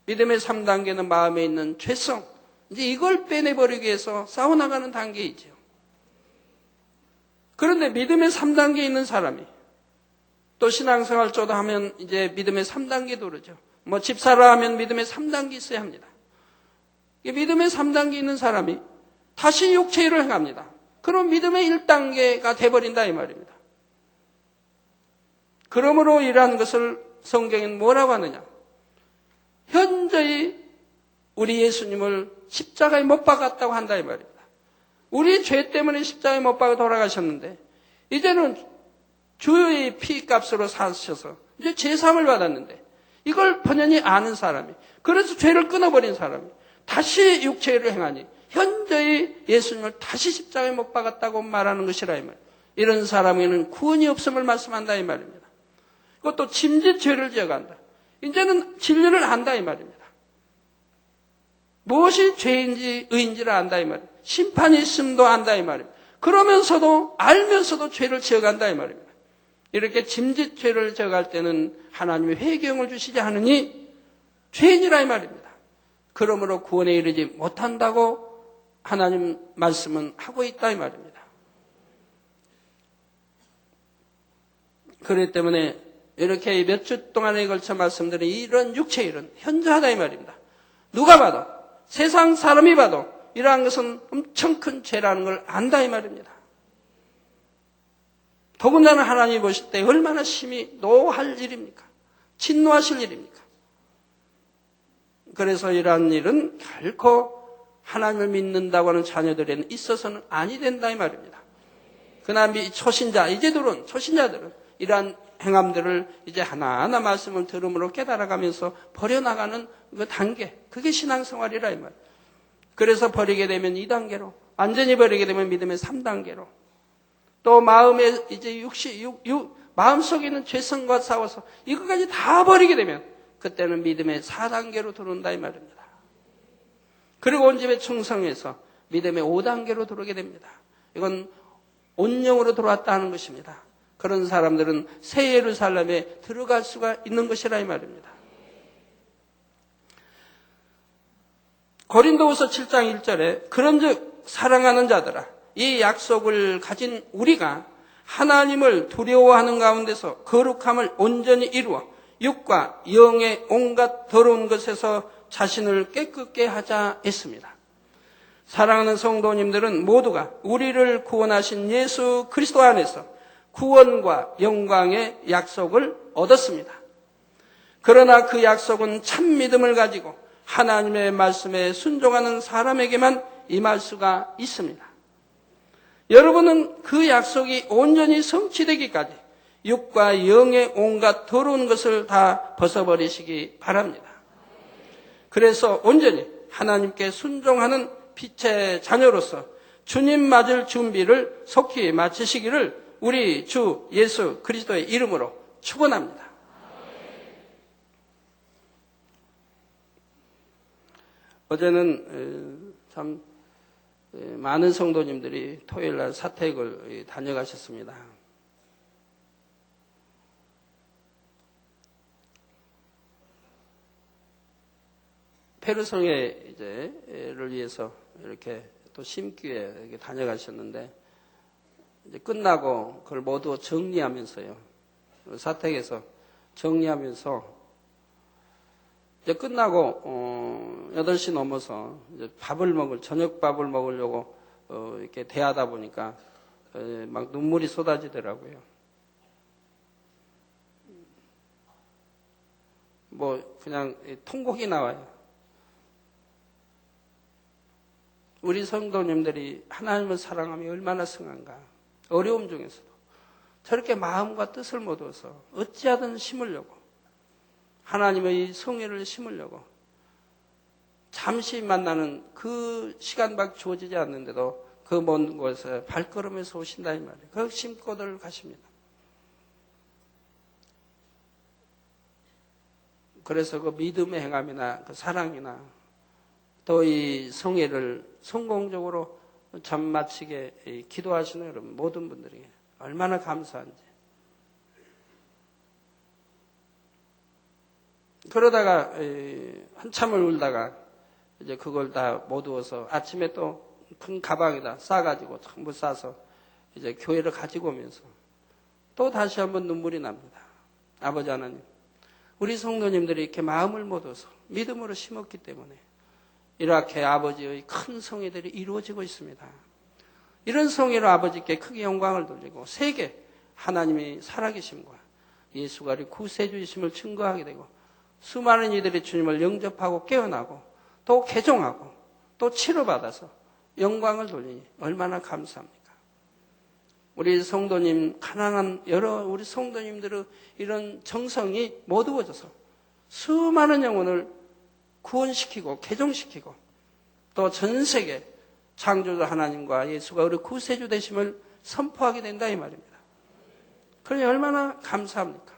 믿음의 3단계는 마음에 있는 죄성, 이제 이걸 빼내버리기 위해서 싸워나가는 단계이죠. 그런데 믿음의 3단계에 있는 사람이 또 신앙생활 쪼다 하면 이제 믿음의 3단계도 그러죠. 뭐 집사라 하면 믿음의 3단계 있어야 합니다. 믿음의 3단계 있는 사람이 다시 육체의 일을 행합니다. 그럼 믿음의 1단계가 돼버린다 이 말입니다. 그러므로 이러한 것을 성경은 뭐라고 하느냐? 현저히 우리 예수님을 십자가에 못 박았다고 한다 이 말입니다. 우리 죄 때문에 십자가에 못 박아 돌아가셨는데 이제는 주의 피값으로 사셔서 이제 제사함을 받았는데, 이걸 번연히 아는 사람이, 그래서 죄를 끊어버린 사람이 다시 육체를 행하니 현저히 예수님을 다시 십자가에 못 박았다고 말하는 것이라 이 말이에요. 이런 사람에는 구원이 없음을 말씀한다 이 말입니다. 그것도 짐짓 죄를 지어간다. 이제는 진리를 안다 이 말입니다. 무엇이 죄인지 의인지를 안다 이 말입니다. 심판이 있음도 안다 이 말입니다. 그러면서도 알면서도 죄를 지어간다 이 말입니다. 이렇게 짐짓 죄를 지어갈 때는 하나님이 회개형을 주시지 않으니 죄인이라 이 말입니다. 그러므로 구원에 이르지 못한다고 하나님 말씀은 하고 있다 이 말입니다. 그렇기 때문에 이렇게 몇 주 동안에 걸쳐 말씀드린 이런 육체의 일은 현저하다 이 말입니다. 누가 봐도, 세상 사람이 봐도 이러한 것은 엄청 큰 죄라는 걸 안다 이 말입니다. 더군다나 하나님이 보실 때 얼마나 심히 노할 일입니까? 진노하실 일입니까? 그래서 이러한 일은 결코 하나님을 믿는다고 하는 자녀들에는 있어서는 아니 된다 이 말입니다. 그러나 초신자들은 이러한 행함들을 이제 하나하나 말씀을 들음으로 깨달아가면서 버려나가는 그 단계, 그게 신앙생활이라 이 말. 그래서 버리게 되면 2단계로, 완전히 버리게 되면 믿음의 3단계로, 또 마음에 이제 마음속에 있는 죄성과 싸워서 이것까지 다 버리게 되면 그때는 믿음의 4단계로 들어온다 이 말입니다. 그리고 온 집에 충성해서 믿음의 5단계로 들어오게 됩니다. 이건 온영으로 들어왔다 하는 것입니다. 그런 사람들은 새 예루살렘에 들어갈 수가 있는 것이라 이 말입니다. 고린도후서 7장 1절에 그런즉 사랑하는 자들아 이 약속을 가진 우리가 하나님을 두려워하는 가운데서 거룩함을 온전히 이루어 육과 영의 온갖 더러운 것에서 자신을 깨끗게 하자 했습니다. 사랑하는 성도님들은 모두가 우리를 구원하신 예수 그리스도 안에서 구원과 영광의 약속을 얻었습니다. 그러나 그 약속은 참 믿음을 가지고 하나님의 말씀에 순종하는 사람에게만 임할 수가 있습니다. 여러분은 그 약속이 온전히 성취되기까지 육과 영의 온갖 더러운 것을 다 벗어버리시기 바랍니다. 그래서 온전히 하나님께 순종하는 빛의 자녀로서 주님 맞을 준비를 속히 마치시기를 우리 주 예수 그리스도의 이름으로 축원합니다. 어제는 참 많은 성도님들이 토요일날 사택을 다녀가셨습니다. 페르성회를 위해서 이렇게 또 심기에 이렇게 다녀가셨는데 이제 끝나고 그걸 모두 정리하면서요. 사택에서 정리하면서 이제 끝나고 8시 넘어서 이제 저녁밥을 먹으려고 이렇게 대하다 보니까 막 눈물이 쏟아지더라고요. 뭐 그냥 통곡이 나와요. 우리 성도님들이 하나님을 사랑하며 얼마나 승한가. 어려움 중에서도 저렇게 마음과 뜻을 모아서 어찌하든 심으려고 하나님의 성회를 심으려고 잠시 만나는 그 시간밖에 주어지지 않는데도 그 먼 곳에 발걸음에서 오신다 이 말이에요. 그 심고들 가십니다. 그래서 그 믿음의 행함이나 그 사랑이나 또 이 성회를 성공적으로 참 마치게 기도하시는 여러분 모든 분들에게 얼마나 감사한지. 그러다가 한참을 울다가 이제 그걸 다 모두어서 아침에 또 큰 가방에다 싸가지고 전부 싸서 이제 교회를 가지고 오면서 또 다시 한번 눈물이 납니다. 아버지 하나님, 우리 성도님들이 이렇게 마음을 모아서 믿음으로 심었기 때문에 이렇게 아버지의 큰 성회들이 이루어지고 있습니다. 이런 성회로 아버지께 크게 영광을 돌리고 세계 하나님이 살아계심과 예수가 우리 구세주이심을 증거하게 되고 수많은 이들이 주님을 영접하고 깨어나고 또 개종하고 또 치료받아서 영광을 돌리니 얼마나 감사합니까? 우리 성도님, 가난한 여러 우리 성도님들의 이런 정성이 모두어져서 수많은 영혼을 구원시키고 개종시키고 또 전 세계 창조주 하나님과 예수가 우리 구세주 되심을 선포하게 된다 이 말입니다. 그러니 얼마나 감사합니까?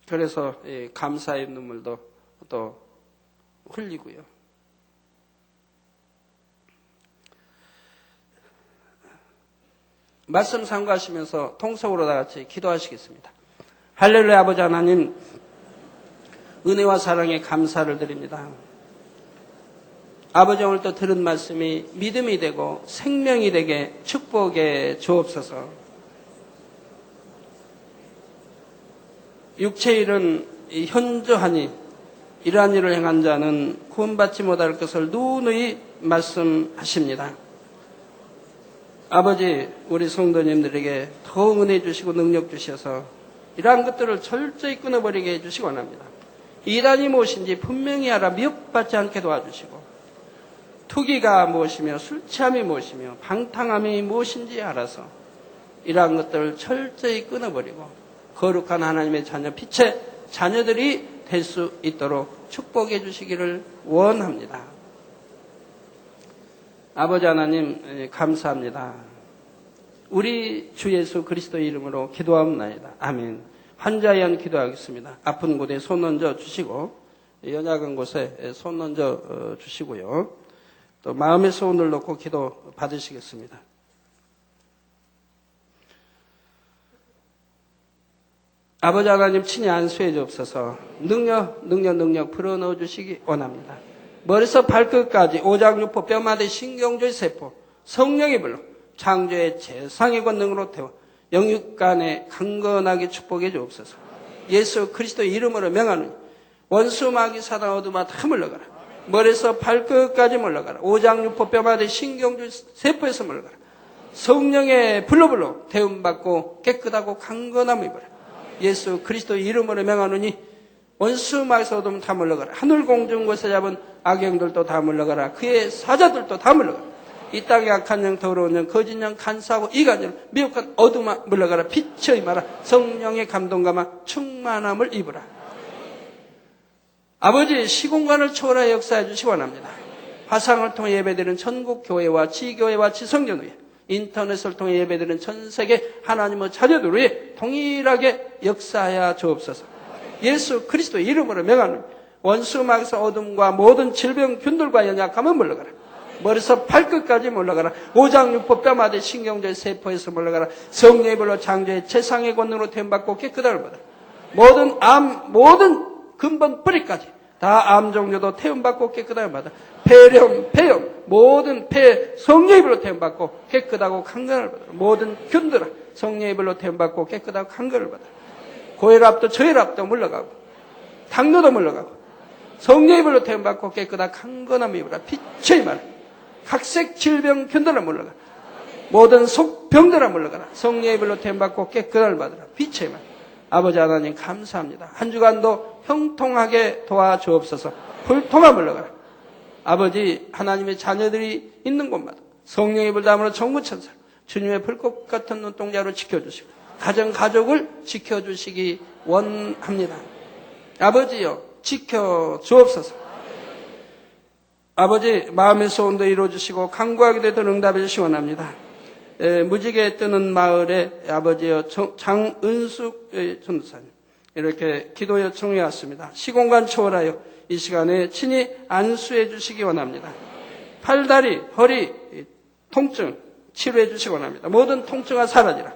그래서 감사의 눈물도 또 흘리고요. 말씀 상고하시면서 통성으로 다 같이 기도하시겠습니다. 할렐루야. 아버지 하나님, 은혜와 사랑에 감사를 드립니다. 아버지, 오늘 또 들은 말씀이 믿음이 되고 생명이 되게 축복해 주옵소서. 육체의 일은 현저하니 이러한 일을 행한 자는 구원받지 못할 것을 누누이 말씀하십니다. 아버지, 우리 성도님들에게 더 은혜 주시고 능력 주셔서 이러한 것들을 철저히 끊어버리게 해주시기 원합니다. 이단이 무엇인지 분명히 알아 미혹받지 않게 도와주시고 투기가 무엇이며 술 취함이 무엇이며 방탕함이 무엇인지 알아서 이러한 것들을 철저히 끊어버리고 거룩한 하나님의 자녀, 빛의 자녀들이 될 수 있도록 축복해 주시기를 원합니다. 아버지 하나님, 감사합니다. 우리 주 예수 그리스도의 이름으로 기도하옵나이다. 아멘. 환자에 의한 기도하겠습니다. 아픈 곳에 손 얹어 주시고 연약한 곳에 손 얹어 주시고요. 또 마음의 소원을 놓고 기도 받으시겠습니다. 아버지 하나님 친히 안수해 주옵소서. 능력 불어넣어 주시기 원합니다. 머리서 발끝까지 오장육포 뼈마디 신경줄 세포 성령의 불로 창조의 재상의 권능으로 태워 영육간에 강건하게 축복해 주옵소서. 예수 그리스도의 이름으로 명하노니 원수 마귀 사단 어둠아 다 물러가라. 머리에서 발끝까지 물러가라. 오장육포 뼈마디 신경줄 세포에서 물러가라. 성령의 불로 태움받고 깨끗하고 강건함을 입어라. 예수 그리스도의 이름으로 명하노니 원수 마귀 어둠 다 물러가라. 하늘 공중 곳에 잡은 악영들도 다 물러가라. 그의 사자들도 다 물러가라. 이 땅에 악한 영, 더러운 영, 거짓 영, 간사하고 이간영, 미혹한 어둠아 물러가라. 빛의 임하라. 성령의 감동감아 충만함을 입으라. 아버지 시공간을 초월하여 역사해 주시기 원합니다. 화상을 통해 예배드리는 전국 교회와 지교회와 지성전 위에 인터넷을 통해 예배드리는 전 세계 하나님의 자녀들 위에 동일하게 역사하여 주옵소서. 예수 그리스도의 이름으로 명하노니 원수 마귀의 어둠과 모든 질병 균들과 연약함은 물러가라. 머리에서 발끝까지 물러가라. 오장육포 뼈마디 신경절 세포에서 물러가라. 성령의 불로 창조의 재상의 권능으로 태움받고 깨끗함을 받아라. 모든 암, 모든 근본 뿌리까지 다 암 종류도 태움받고 깨끗함을 받아. 폐렴, 모든 폐 성령의 불로 태움받고 깨끗하고 강건함을 받아. 모든 균들아 성령의 불로 태움받고 깨끗하고 강건함을 받아. 고혈압도 저혈압도 물러가고 당뇨도 물러가고 성령의 불로 태움받고 깨끗하고 강건함을 입으라. 빛의 말 각색 질병 균들아 물러가. 모든 속병들아 물러가라. 성령의 불로 태움받고 깨끗함을 받으라. 빛의 말. 아버지 하나님 감사합니다. 한 주간도 형통하게 도와주옵소서. 불통함 물러가라. 아버지 하나님의 자녀들이 있는 곳마다 성령의 불담으로 정부천사 주님의 불꽃 같은 눈동자로 지켜주시고 가족을 지켜주시기 원합니다. 아버지여 지켜주옵소서. 아버지 마음의 소원도 이루어주시고 간구하게 되던 응답해 주시기 원합니다. 무지개 뜨는 마을에 아버지여 장은숙 전도사님 이렇게 기도 요청해 왔습니다. 시공간 초월하여 이 시간에 친히 안수해 주시기 원합니다. 팔다리, 허리 통증 치료해 주시기 원합니다. 모든 통증아 사라지라.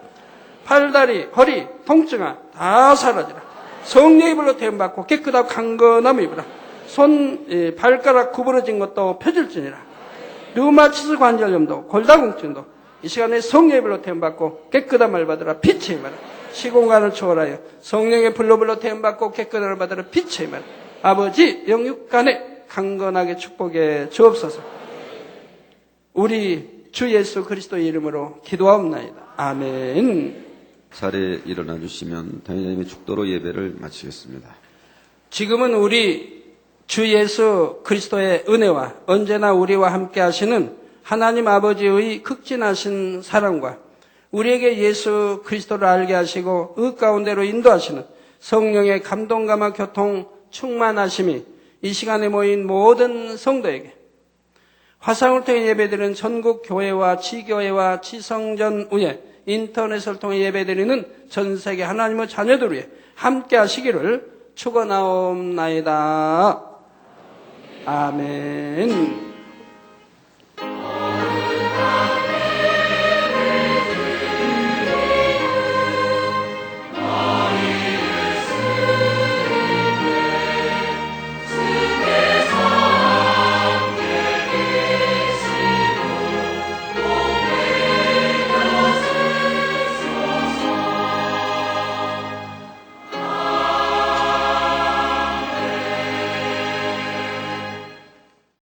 팔다리, 허리 통증아 다 사라지라. 성령의 불로 태움받고 깨끗하고 강건함을 입으라. 손, 발가락 구부러진 것도 펴질지니라. 류마티스 관절염도 골다공증도 이 시간에 성령의 불로 태움받고 깨끗함을 받으라. 빛의 힘을 시공간을 초월하여 성령의 불로 태움받고 깨끗함을 받으라. 빛의 힘을 아버지 영육간에 강건하게 축복해 주옵소서. 우리 주 예수 그리스도의 이름으로 기도하옵나이다. 아멘. 자리에 일어나 주시면 당회장님의 축도로 예배를 마치겠습니다. 지금은 우리 주 예수 그리스도의 은혜와 언제나 우리와 함께 하시는 하나님 아버지의 극진하신 사랑과 우리에게 예수 그리스도를 알게 하시고 의 가운데로 인도하시는 성령의 감동감화 교통 충만하심이 이 시간에 모인 모든 성도에게 화상을 통해 예배드리는 전국 교회와 지교회와 지성전 위에 인터넷을 통해 예배드리는 전 세계 하나님의 자녀들 위해 함께 하시기를 축원하옵나이다. 아멘.